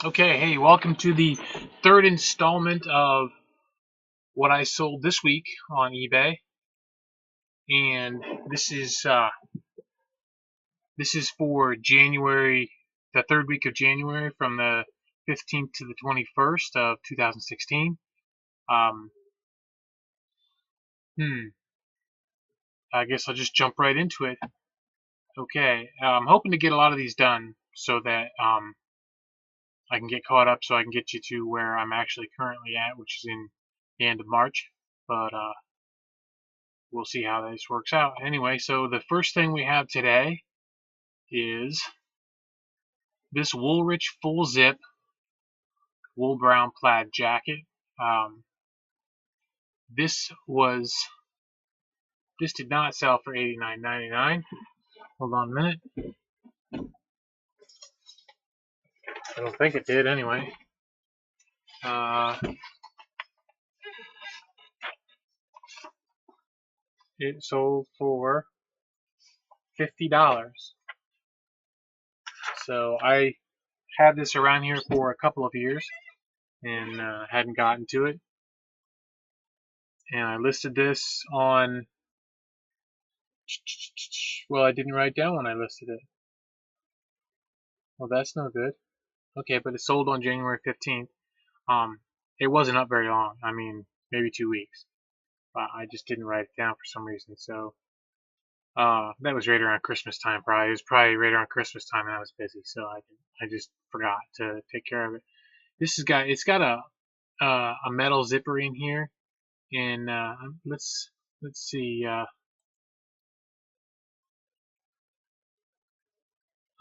Okay, hey, welcome to the third installment of what I sold this week on eBay, and this is for January, the third week of January, from the 15th to the 21st of 2016. Um, I guess I'll just jump right into it. Okay, I'm hoping to get a lot of these done so that I can get caught up, so I can get you to where I'm actually currently at, which is in the end of March. But we'll see how this works out. Anyway, so the first thing we have today is this Woolrich full zip wool brown plaid jacket. Um, this was this did not sell for $89.99. Hold on a minute. I don't think it did anyway. It sold for $50. So I had this around here for a couple of years and hadn't gotten to it. And I listed this on, well, I didn't write down when I listed it. Well, that's no good. Okay, but it sold on January 15th. It wasn't up very long. I mean, maybe 2 weeks. But I just didn't write it down for some reason. So that was right around Christmas time. Probably it was probably right around Christmas time, and I was busy, so I just forgot to take care of it. It's got a metal zipper in here, and let's see.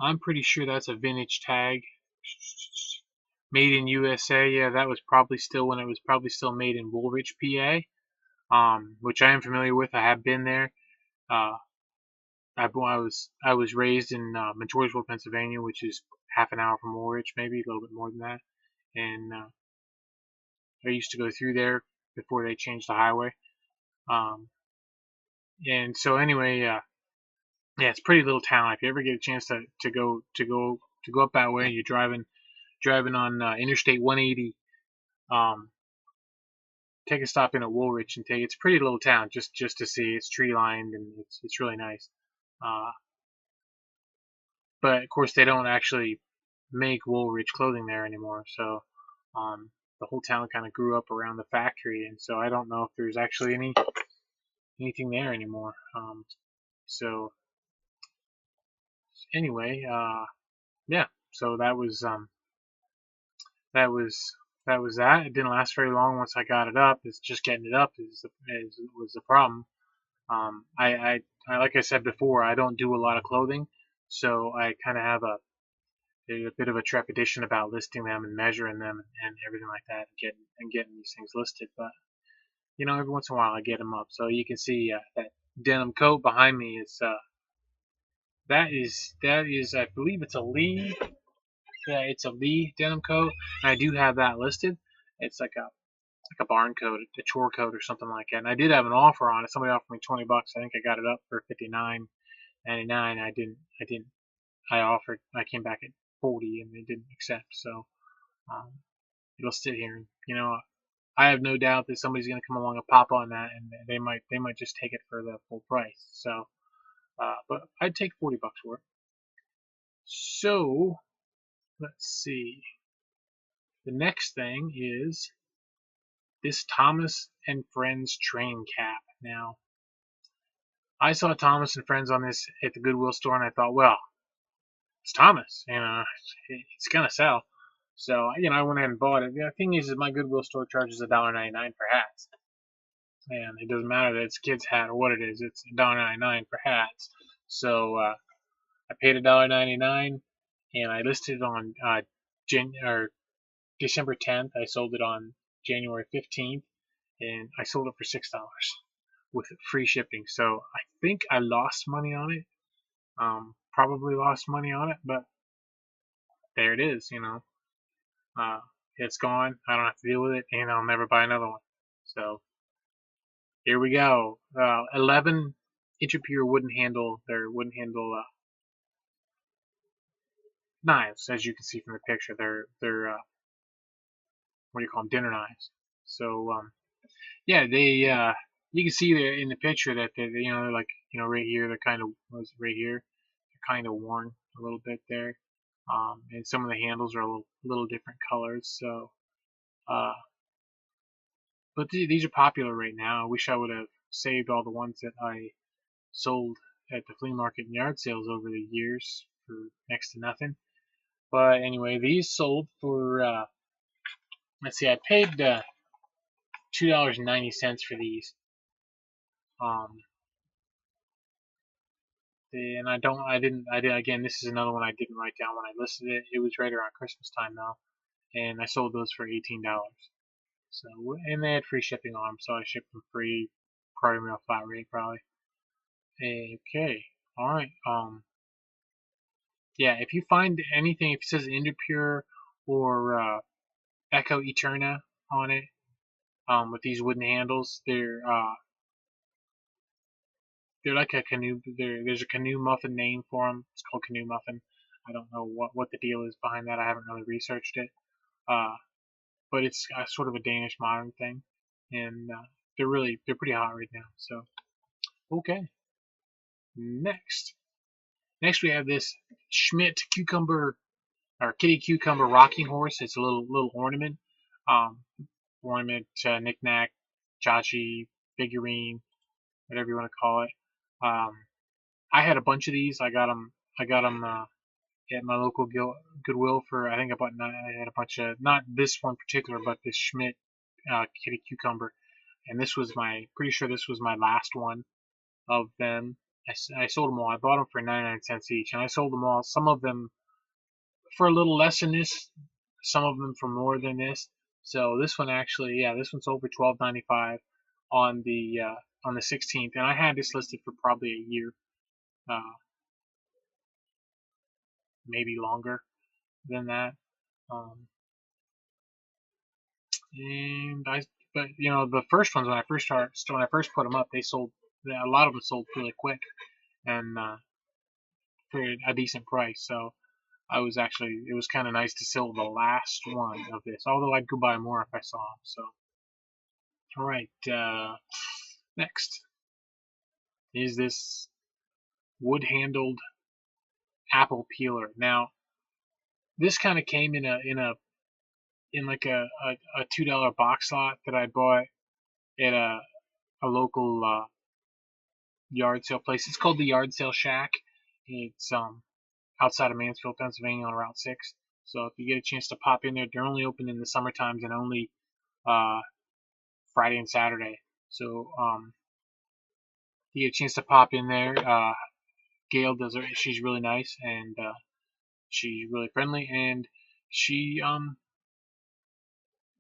I'm pretty sure that's a vintage tag. Made in USA. Yeah, that was probably still when it was probably still made in Woolrich, PA. Which I am familiar with. I have been there. Uh, I was raised in Montoursville, Pennsylvania, which is half an hour from Woolrich, maybe a little bit more than that. And I used to go through there before they changed the highway. Um, and so anyway, yeah, it's a pretty little town. If you ever get a chance to go up that way, you're driving on Interstate 180. Um, Take a stop in at Woolrich and take. It's a pretty little town just to see. It's tree lined and it's really nice. Uh, but of course they don't actually make Woolrich clothing there anymore. So the whole town kind of grew up around the factory, and so I don't know if there's actually anything there anymore. So anyway, yeah. So that was that was that. It didn't last very long once I got it up. It's just getting it up was the problem. I like I said before, I don't do a lot of clothing, so I kind of have a bit of a trepidation about listing them and measuring them and everything like that, and getting these things listed. But every once in a while I get them up. So you can see that denim coat behind me is that is I believe it's a Lee. Yeah, it's a Lee denim coat, and I do have that listed. It's like a barn coat, a chore coat, or something like that. And I did have an offer on it. Somebody offered me $20. I think I got it up for $59.99. I offered. I came back at 40, and they didn't accept. So um, it'll sit here. And, I have no doubt that somebody's going to come along and pop on that, and they might just take it for the full price. So, but I'd take $40 for it. So let's see. The next thing is this Thomas and Friends train cap. Now, I saw Thomas and Friends on this at the Goodwill store, and I thought, well, it's Thomas, it's gonna sell. So, I went ahead and bought it. The thing is my Goodwill store charges $1.99 for hats, and it doesn't matter that it's a kid's hat or what it is. It's $1.99 for hats. So I paid $1.99, and I listed it on December 10th. I sold it on January 15th, and I sold it for $6 with free shipping. So I think I lost money on it. Probably lost money on it, but there it is. It's gone. I don't have to deal with it, and I'll never buy another one. So here we go. 11 Interpure wooden handle. Their wooden handle knives, as you can see from the picture. They're what do you call them? Dinner knives. So yeah, they you can see there in the picture that they're like right here. They're kind of right here. They're kind of worn a little bit there, and some of the handles are a little different colors. So, but these are popular right now. I wish I would have saved all the ones that I sold at the flea market and yard sales over the years for next to nothing. But anyway, these sold for let's see, I paid $2.90 for these. Um, and I did again. This is another one I didn't write down when I listed it. It was right around Christmas time though, and I sold those for $18. So, and they had free shipping on them, so I shipped them free, probably a flat rate probably. Okay, all right. Yeah, if you find anything, if it says Indipure or Echo Eterna on it, with these wooden handles, they're like a canoe. There's a canoe muffin name for them. It's called canoe muffin. I don't know what the deal is behind that. I haven't really researched it. Uh, but it's sort of a Danish modern thing, and they're pretty hot right now. So okay, next we have this Schmidt cucumber or kitty cucumber rocking horse. It's a little ornament, um, knick-knack, chachi, figurine, whatever you want to call it. Um, I had a bunch of these. I got them at my local Goodwill for I think about nine. I had a bunch of not this one particular, but this Schmidt kitty cucumber, and this was pretty sure this was my last one of them. I sold them all. I bought them for 99 cents each, and I sold them all. Some of them for a little less than this, some of them for more than this. So this one actually, yeah, this one sold for $12.95 on the 16th, and I had this listed for probably a year, uh, maybe longer than that. Um, and but the first ones when I first put them up, they sold. A lot of them sold really quick and for a decent price. So it was kind of nice to sell the last one of this. Although I'd go buy more if I saw them. So all right, next is this wood-handled apple peeler. Now this kind of came in like a $2 box lot that I bought at a local yard sale place. It's called the Yard Sale Shack. It's outside of Mansfield, Pennsylvania on Route 6. So if you get a chance to pop in there, they're only open in the summer times and only uh, Friday and Saturday. So you get a chance to pop in there. Gail she's really nice and she's really friendly, and she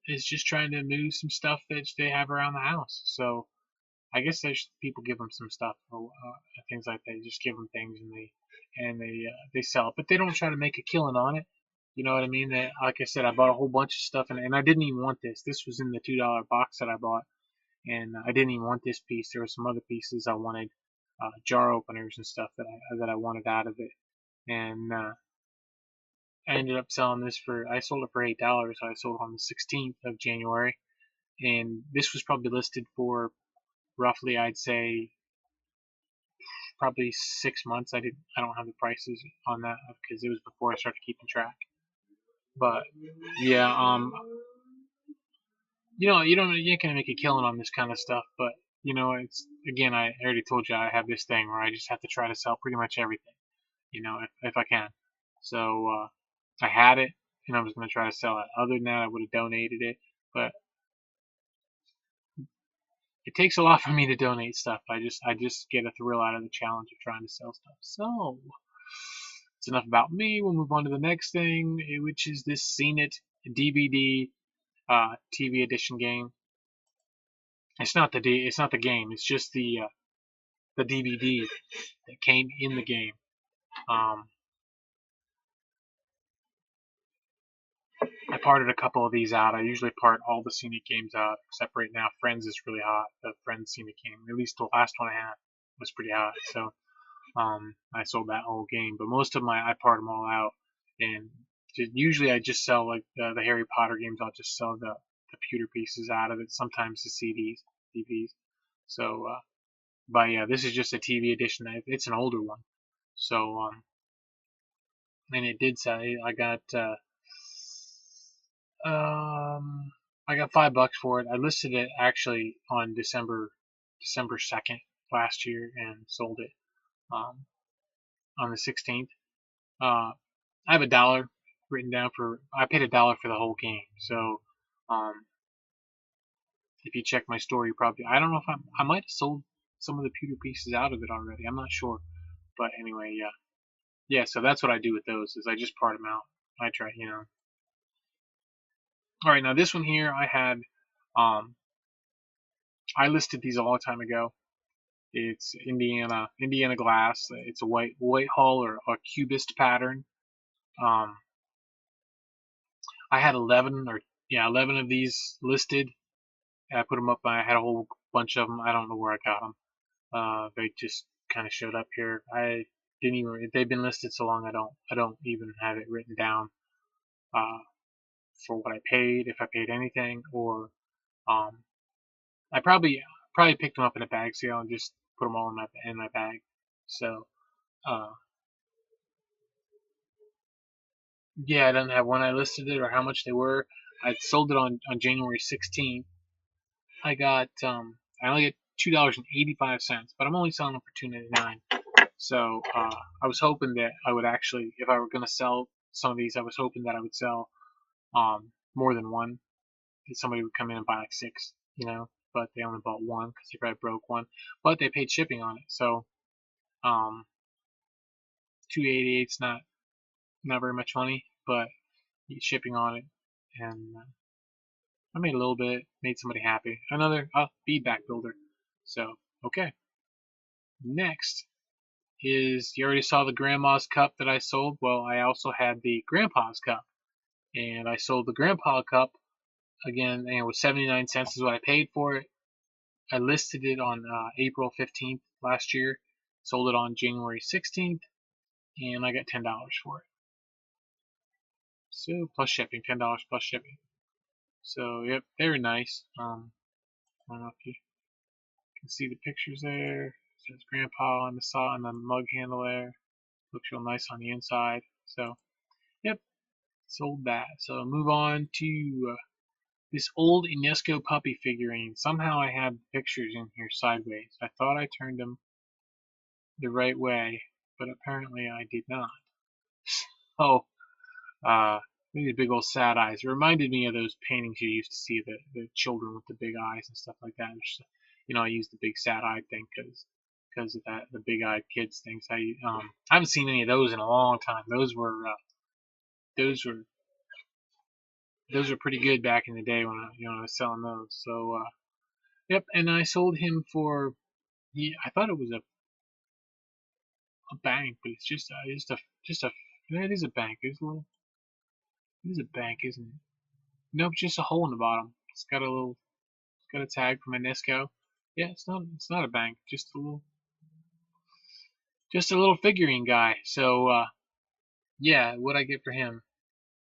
is just trying to move some stuff that they have around the house. So I guess there's people give them some stuff or things like that. Just give them things and they sell it, but they don't try to make a killing on it. You know what I mean? Like I said, I bought a whole bunch of stuff and I didn't even want this. This was in the $2 box that I bought, and I didn't even want this piece. There were some other pieces I wanted, jar openers and stuff that I wanted out of it, and I ended up selling this I sold it for $8. I sold it on the 16th of January, and this was probably listed for roughly, I'd say, probably 6 months. I don't have the prices on that because it was before I started keeping track. But yeah, you ain't gonna make a killing on this kind of stuff. But it's again, I already told you I have this thing where I just have to try to sell pretty much everything, if I can. So I had it, and I was gonna try to sell it. Other than that, I would have donated it, but it takes a lot for me to donate stuff. I just get a thrill out of the challenge of trying to sell stuff. So it's enough about me. We'll move on to the next thing, which is this Scene It DVD TV edition game. It's not the game. It's just the DVD that came in the game. I parted a couple of these out. I usually part all the Scenic games out, except right now Friends is really hot. The Friends Scenic game, at least the last one I had, was pretty hot. So I sold that whole game. But most of I part them all out. and usually I just sell like the Harry Potter games. I'll just sell the pewter pieces out of it. Sometimes the CDs, DVDs. So, but yeah, this is just a TV edition. It's an older one. So, and it did say I got $5 for it. I listed it actually on December 2nd last year and sold it on the 16th. I have $1 written down for. I paid $1 for the whole game. So, um, if you check my store, you probably. I don't know if I might have sold some of the pewter pieces out of it already. I'm not sure, but anyway, yeah, yeah. So that's what I do with those. Is I just part them out. I try, All right, now this one here, I listed these a long time ago. It's Indiana glass. It's a Whitehall or a cubist pattern. I had 11 of these listed. I put them up. I had a whole bunch of them. I don't know where I got them. They just kind of showed up here. I didn't even. They've been listed so long. I don't even have it written down for what I paid, if I paid anything, or I probably picked them up in a bag sale and just put them all in my bag. So yeah, I don't have when I listed it or how much they were. I sold it on January 16th. I only get $2.85, but I'm only selling them for $2.99. So I was hoping that I would actually, if I were going to sell some of these, I was hoping that I would sell more than one. Somebody would come in and buy like 6, but they only bought one because they probably broke one. But they paid shipping on it, so $2.88 is not very much money, but shipping on it, and I made a little bit, made somebody happy. Another feedback builder. So okay, next is you already saw the grandma's cup that I sold. Well, I also had the grandpa's cup, and I sold the grandpa cup again, and it was 79 cents is what I paid for it. I listed it on April 15th last year, sold it on January 16th, and I got $10 for it. So plus shipping, $10 plus shipping. So yep, very nice. I don't know if you can see the pictures there. It says Grandpa on the mug handle there. Looks real nice on the inside. So yep, sold that. So move on to this old Inesco puppy figurine. Somehow I had pictures in here sideways. I thought I turned them the right way, but apparently I did not. Oh, these big old sad eyes. It reminded me of those paintings you used to see, the children with the big eyes and stuff like that. I used the big sad eye thing because of that, the big eyed kids things. I haven't seen any of those in a long time. Those were pretty good back in the day when I was selling those. So yep, and I sold him for I thought it was a bank, but it's just a it is a bank. It is a bank, isn't it? Nope, just a hole in the bottom. It's got a tag from Inesco. Yeah, it's not a bank, just a little figurine guy. So yeah, what I get for him?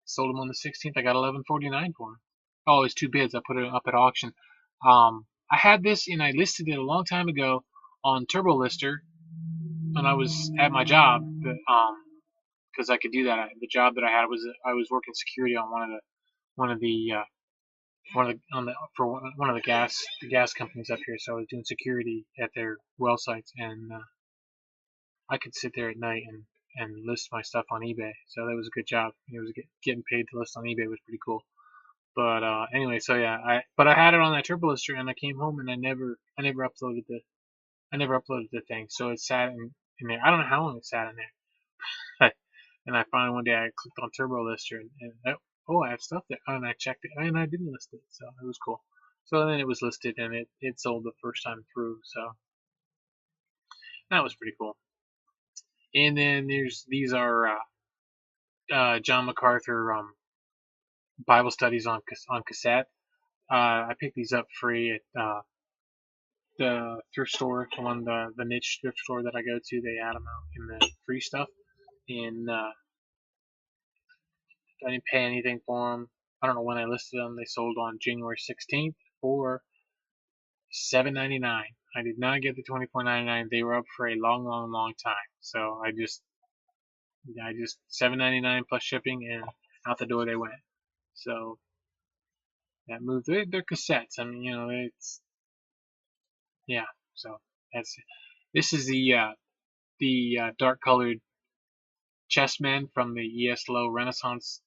Sold him on the 16th. I got $11.49 for him. Oh, it was 2 bids. I put it up at auction. I had this and I listed it a long time ago on Turbo Lister when I was at my job. Because I could do that. The job that I had was I was working security on one of the gas companies up here. So I was doing security at their well sites, and I could sit there at night and list my stuff on eBay. So that was a good job. It was getting paid to list on eBay was pretty cool. But anyway, so yeah, I had it on that Turbo Lister, and I came home and I never uploaded the thing. So it sat in there. I don't know how long it sat in there. And I finally one day I clicked on Turbo Lister and I have stuff there. And I checked it and I didn't list it, so it was cool. So then it was listed and it sold the first time through. So that was pretty cool. And then these are John MacArthur Bible studies on cassette. I picked these up free at the thrift store, the niche thrift store that I go to. They add them out in the free stuff, and I didn't pay anything for them. I don't know when I listed them. They sold on January 16th for $7.99. I did not get the $24.99. They were up for a long time. So I just $7.99 plus shipping, and out the door they went. So that moved. They're cassettes. I mean, it's yeah. So that's it. This is the dark colored chessmen from the ESLO Renaissance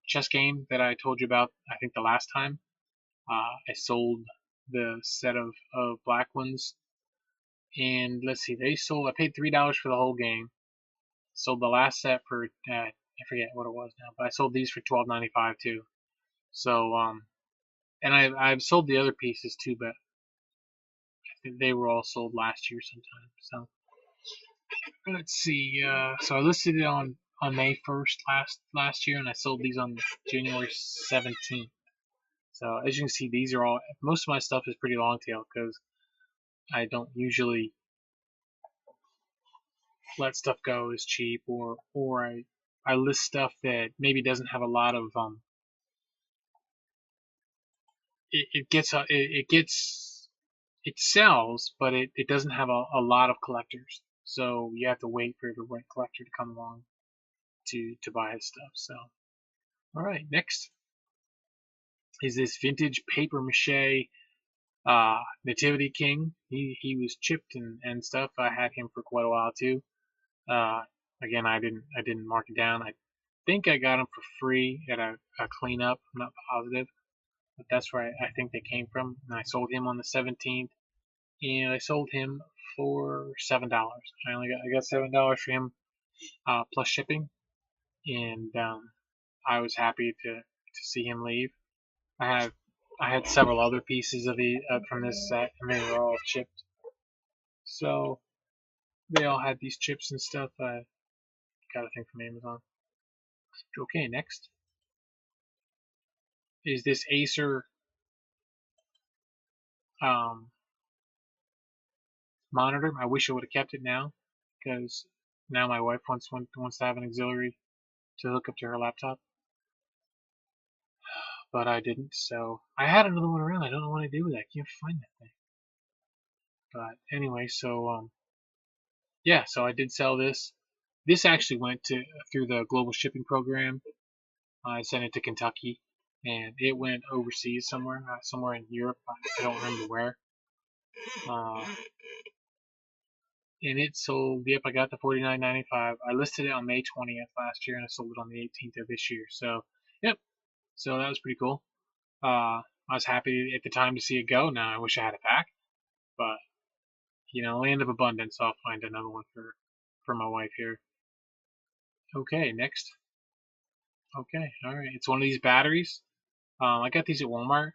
chess game that I told you about. I think the last time I sold the set of black ones, and let's see, I paid $3 for the whole game. Sold the last set for I forget what it was now, but I sold these for $12.95 too. So and I've sold the other pieces too, but I think they were all sold last year sometime. So let's see. So I listed it on May 1st last year, and I sold these on January 17th. So as you can see, these are all, most of my stuff is pretty long tail because I don't usually let stuff go as cheap, or I list stuff that maybe doesn't have a lot of it sells, but it doesn't have a lot of collectors. So you have to wait for the right collector to come along to buy his stuff. So all right, next is this vintage paper mache Nativity King. He was chipped and stuff. I had him for quite a while too. Again, I didn't mark it down. I think I got him for free at a cleanup. I'm not positive, but that's where I think they came from. And I sold him on the 17th, and I sold him for $7. I got $7 for him plus shipping, and I was happy to see him leave. I had several other pieces of from this set, and they were all chipped. So they all had these chips and stuff. I got a thing from Amazon. Okay, next is this Acer monitor. I wish I would have kept it now, because now my wife wants to have an auxiliary to hook up to her laptop, but I didn't. So I had another one around. I don't know what I did with it. I can't find that thing. But anyway, so yeah, so I did sell this. This actually went through the global shipping program. I sent it to Kentucky, and it went overseas somewhere in Europe. I don't remember where. And it sold. Yep, I got the $49.95. I listed it on May 20th last year, and I sold it on the 18th of this year. So, yep. So that was pretty cool. I was happy at the time to see it go. Now I wish I had it back, but land of abundance. I'll find another one for my wife here. Okay, next. Okay, all right. It's one of these batteries. I got these at Walmart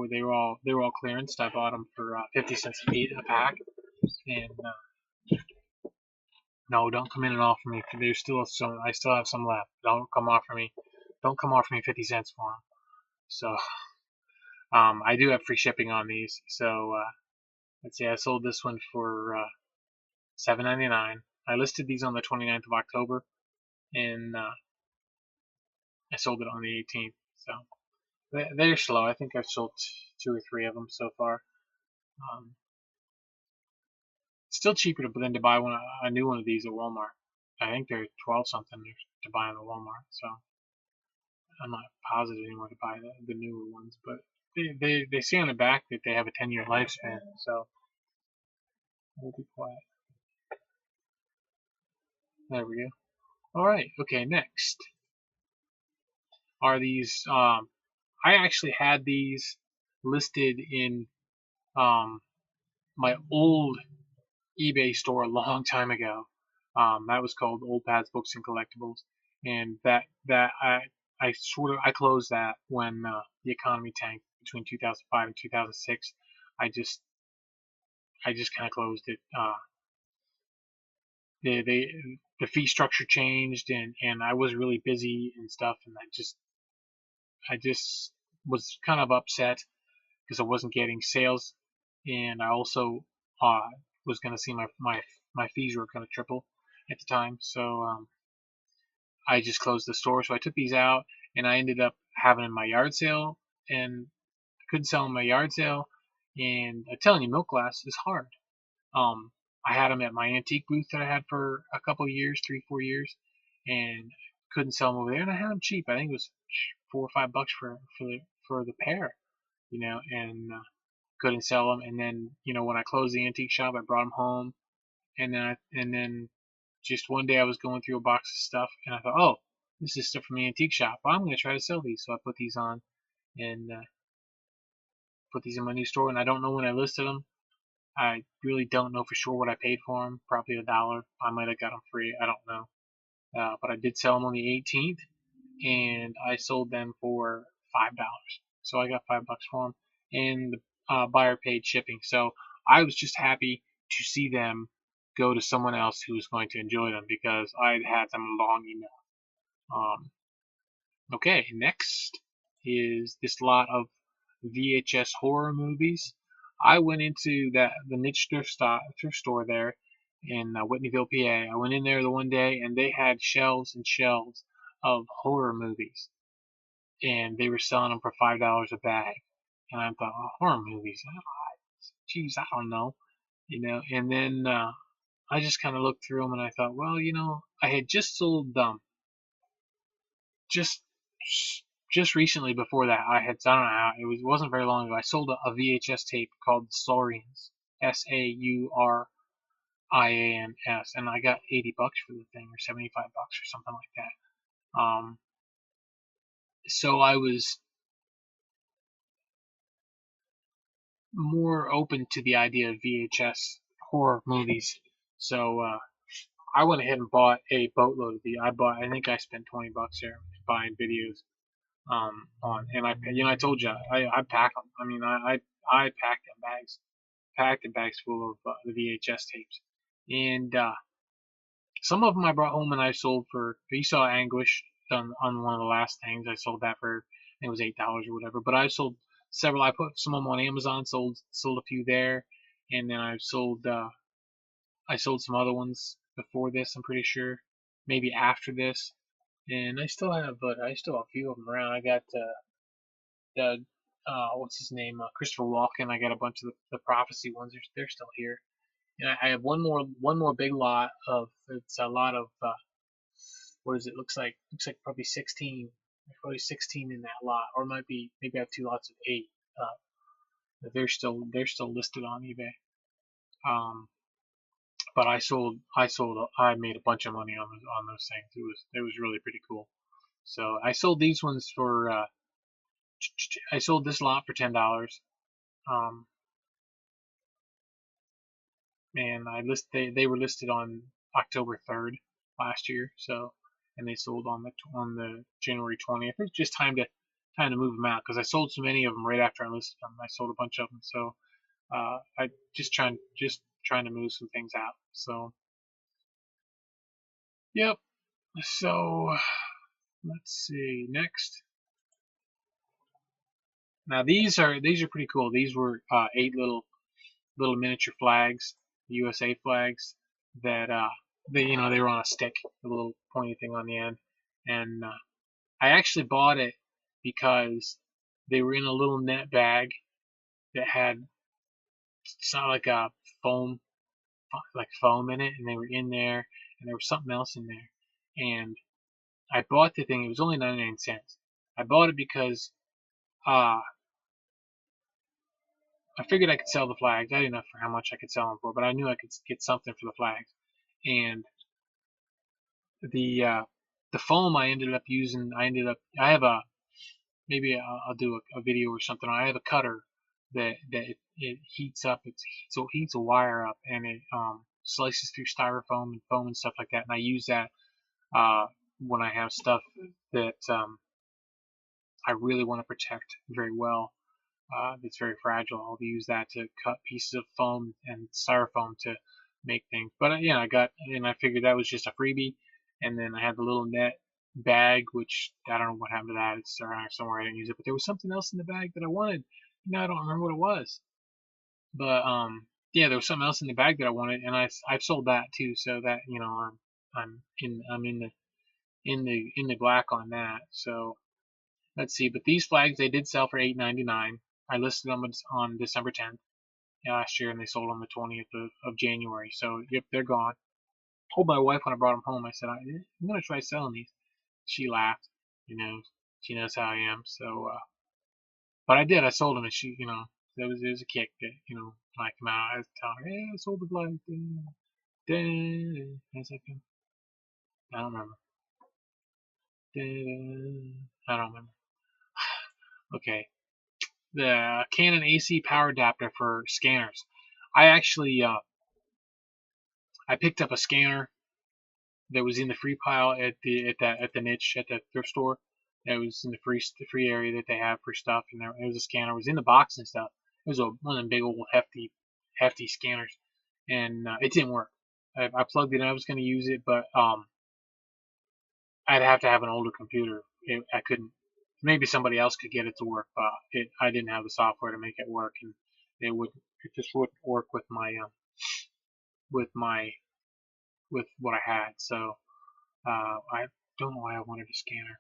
they were all clearance. I bought them for 50 cents a pack. And no, don't come in and offer me. There's still some. I still have some left. Don't come offer me. Don't come offer me 50 cents for them. So I do have free shipping on these. So let's see. I sold this one for $7.99. I listed these on the 29th of October, and I sold it on the 18th. So they're slow. I think I've sold 2 or 3 of them so far. Still cheaper than to buy a new one of these at Walmart. I think they're 12 something to buy on the Walmart. So I'm not positive anymore to buy the newer ones, but they say on the back that they have a 10-year lifespan. So we'll be quiet. There we go. All right. Okay. Next are these. I actually had these listed in my old eBay store a long time ago. That was called Old Pads Books and Collectables, and that I closed that when the economy tanked between 2005 and 2006. I just kind of closed it. The fee structure changed, and I was really busy and stuff, and I just was kind of upset because I wasn't getting sales, and I also was going to see my fees were going to triple at the time. So I just closed the store. So I took these out, and I ended up having in my yard sale, and I couldn't sell in my yard sale. And I'm telling you, milk glass is hard. Um, I had them at my antique booth that I had for a couple of years, 3, 4 years, and couldn't sell them over there. And I had them cheap. I think it was $4 or $5 for the pair, and couldn't sell them. And then when I closed the antique shop, I brought them home, and then just one day I was going through a box of stuff, and I thought, oh, this is stuff from the antique shop. Well, I'm going to try to sell these. So I put these on and put these in my new store. And I don't know when I listed them. I really don't know for sure what I paid for them. Probably $1. I might have got them free. I don't know. But I did sell them on the 18th, and I sold them for $5. So I got $5 for them, and the buyer paid shipping. So I was just happy to see them go to someone else who was going to enjoy them because I'd had them long enough. Okay, next is this lot of VHS horror movies. I went into the niche thrift store there in Whitneyville, PA. I went in there the one day, and they had shelves and shelves of horror movies, and they were selling them for $5 a bag. And I thought, oh, horror movies, geez, I don't know, And then I just kind of looked through them, and I thought, well, I had just sold them just just recently. Before that, I don't know how it wasn't very long ago. I sold a VHS tape called Saurians, SAURIANS, and I got $80 for the thing, or $75 or something like that. So I was more open to the idea of VHS horror movies. So I went ahead and bought a boatload of these. I think I spent $20 there buying videos. And I told you, I pack them. I mean, I packed in bags full of the VHS tapes, and some of them I brought home and I sold for. You saw Anguish on one of the last things. I sold that for, I think it was $8 or whatever. But I sold several. I put some of them on Amazon. Sold a few there, and then I sold some other ones before this. I'm pretty sure, maybe after this. And I still have a few of them around. I got the what's his name, Christopher Walken. I got a bunch of the prophecy ones. They're still here. And I have one more big lot of. It's a lot of what is it? Looks like probably 16. There's probably 16 in that lot, or maybe I have two lots of 8. They're still listed on eBay. But I made a bunch of money on those things. It was really pretty cool. So I sold these ones for I sold this lot for $10. And they were listed on October 3rd last year. So, and they sold on the January 20th. It's just time to move them out because I sold so many of them right after I listed them. I sold a bunch of them. So I just trying to move some things out. So yep. So let's see next. Now these are pretty cool. These were 8 little miniature flags, USA flags that they were on a stick, a little pointy thing on the end, and I actually bought it because they were in a little net bag that had something like a foam in it, and they were in there, and there was something else in there, and I bought the thing. It was only 99 cents. I bought it because I figured I could sell the flags. I didn't know for how much I could sell them for, but I knew I could get something for the flags. And the foam I ended up using. I have a maybe I'll do a video or something. I have a cutter that it heats up. It heats a wire up, and it slices through styrofoam and foam and stuff like that. And I use that when I have stuff that I really want to protect very well. That's very fragile. I'll use that to cut pieces of foam and styrofoam to make things. But I figured that was just a freebie. And then I had the little net bag, which I don't know what happened to that. It's around somewhere. I didn't use it, but there was something else in the bag that I wanted. I don't remember what it was. But yeah, there was something else in the bag that I wanted, and I've sold that too. So that I'm in the black on that. So let's see. But these flags they did sell for $8.99. I listed them on December 10th last year, and they sold on the 20th of January. So yep, they're gone. Told my wife when I brought them home, I said I'm gonna try selling these. She laughed. You know, she knows how I am. So, but I did. I sold them, and she, it was a kick that when I come out, I was telling her, hey, I sold the flag. I don't remember. I don't remember. Okay, the Canon AC power adapter for scanners. I actually I picked up a scanner that was in the free pile at the niche at the thrift store. That was in the free area that they have for stuff, and there was a scanner. It was in the box and stuff. It was one of them big old hefty scanners, and it didn't work. I plugged it in. I was going to use it, but I'd have to have an older computer. I couldn't. Maybe somebody else could get it to work, but I didn't have the software to make it work, and it just wouldn't work with with my with what I had. So I don't know why I wanted a scanner.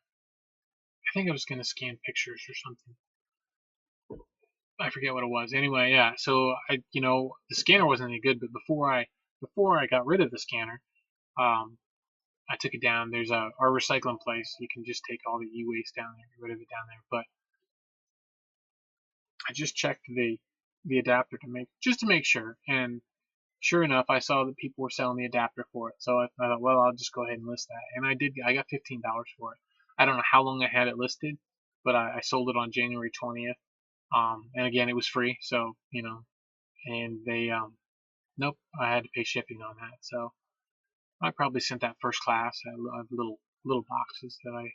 I think I was gonna scan pictures or something. I forget what it was. Anyway, yeah. So the scanner wasn't any good, but before I got rid of the scanner, I took it down. There's our recycling place. You can just take all the e-waste down there, get rid of it down there. But I just checked the adapter to make sure, and sure enough, I saw that people were selling the adapter for it. So I thought, well, I'll just go ahead and list that, and I did. I got $15 for it. I don't know how long I had it listed, but I sold it on January 20th. And again, it was free, so and they nope, I had to pay shipping on that. So I probably sent that first class. I have little boxes that I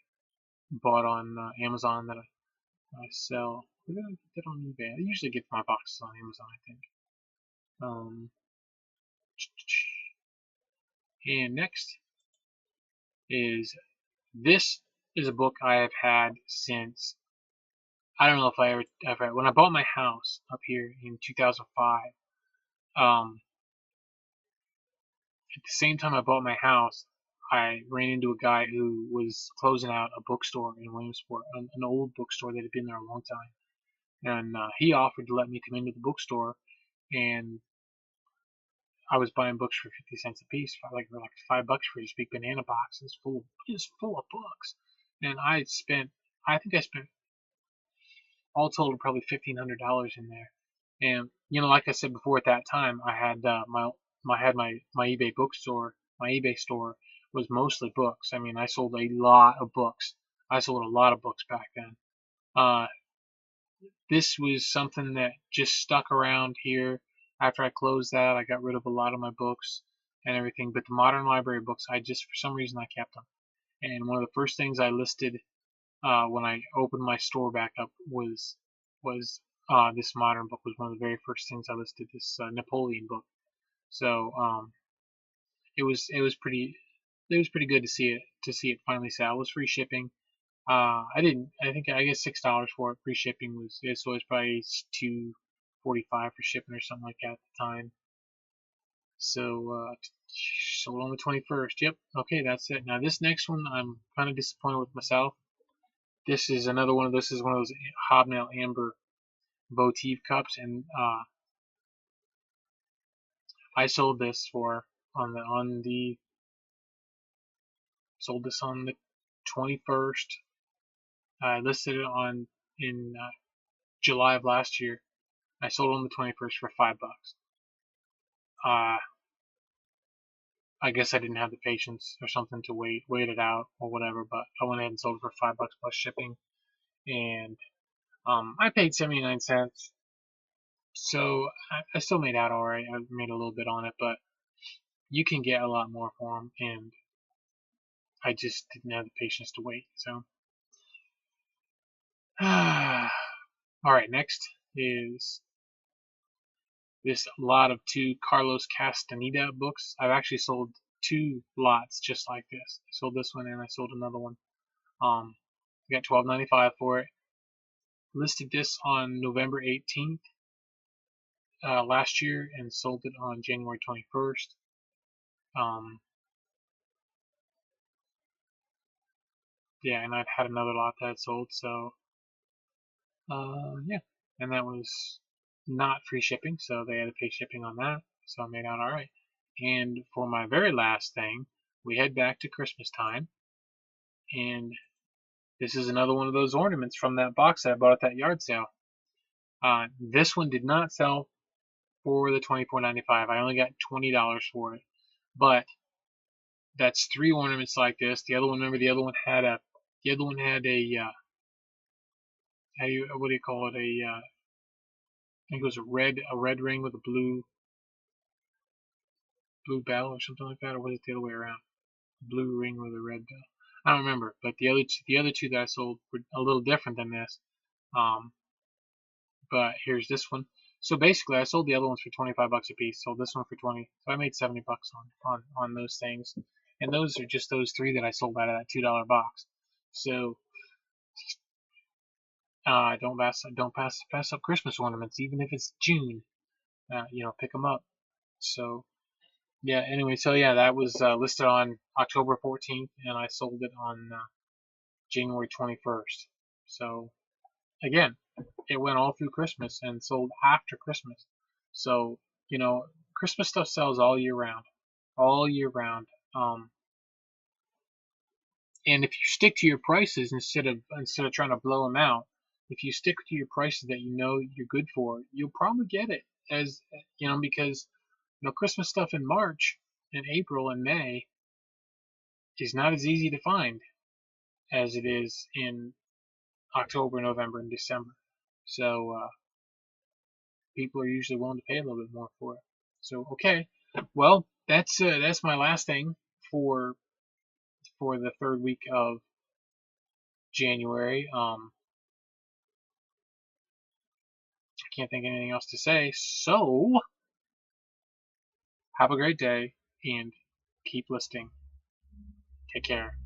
bought on Amazon that I sell. Where did I get that on eBay? I usually get my boxes on Amazon, I think. And next is this is a book I have had since I don't know if I ever when I bought my house up here in 2005. At the same time I bought my house, I ran into a guy who was closing out a bookstore in Williamsport, an old bookstore that had been there a long time, and he offered to let me come into the bookstore, and I was buying books for 50 cents a piece, for like $5 for this big banana box. It's full of books, and I think I spent all told probably $1,500 in there. And like I said before, at that time I had my eBay bookstore. My eBay store was mostly books. I mean, I sold a lot of books. I sold a lot of books back then. This was something that just stuck around here. After I closed that, I got rid of a lot of my books and everything. But the modern library books, for some reason, I kept them. And one of the first things I listed when I opened my store back up was this modern book. Was one of the very first things I listed. This Napoleon book. So it was pretty good to see it finally sell. It was free shipping. I guess $6 for it. Free shipping so it was probably $2.45 for shipping or something like that at the time. So sold on the 21st. Yep. Okay, that's it. Now this next one, I'm kind of disappointed with myself. This is another one of those. Is one of those hobnail amber Motif cups, and I sold this on the sold this on the 21st. I listed it in July of last year. I sold on the 21st for $5. Uh, I guess I didn't have the patience or something to wait it out or whatever, but I went ahead and sold it for $5 plus shipping, and I paid 79 cents. So I still made out alright. I made a little bit on it, but you can get a lot more for them, and I just didn't have the patience to wait. So, alright, next is this lot of 2 Carlos Castaneda books. I've actually sold 2 lots just like this. I sold this one and I sold another one. I got $12.95 for it. Listed this on November 18th last year and sold it on January 21st. yeah, and I'd had another lot that I'd sold, so yeah, and that was not free shipping, so they had to pay shipping on that, so I made out all right. And for my very last thing, we head back to Christmas time, and this is another one of those ornaments from that box that I bought at that yard sale. This one did not sell for the $24.95. I only got $20 for it, but that's 3 ornaments like this. The other one, remember, the other one had a what do you call it? I think it was a red ring with a blue bell or something like that, or was it the other way around? Blue ring with a red bell. I don't remember, but the other two that I sold were a little different than this. But here's this one. So basically, I sold the other ones for 25 bucks a piece. Sold this one for 20, so I made 70 bucks on those things. And those are just those 3 that I sold out of that $2 box. So don't pass up Christmas ornaments, even if it's June. Pick them up. So yeah. Anyway, so yeah, that was listed on October 14th, and I sold it on January 21st. So again, it went all through Christmas and sold after Christmas. So Christmas stuff sells all year round, all year round. And if you stick to your prices instead of trying to blow them out, if you stick to your prices that you know you're good for, you'll probably get it. As because Christmas stuff in March and April and May is not as easy to find as it is in October, November, and December. So people are usually willing to pay a little bit more for it. So okay, well that's my last thing for the 3rd week of January. I can't think of anything else to say. So have a great day and keep listing. Take care.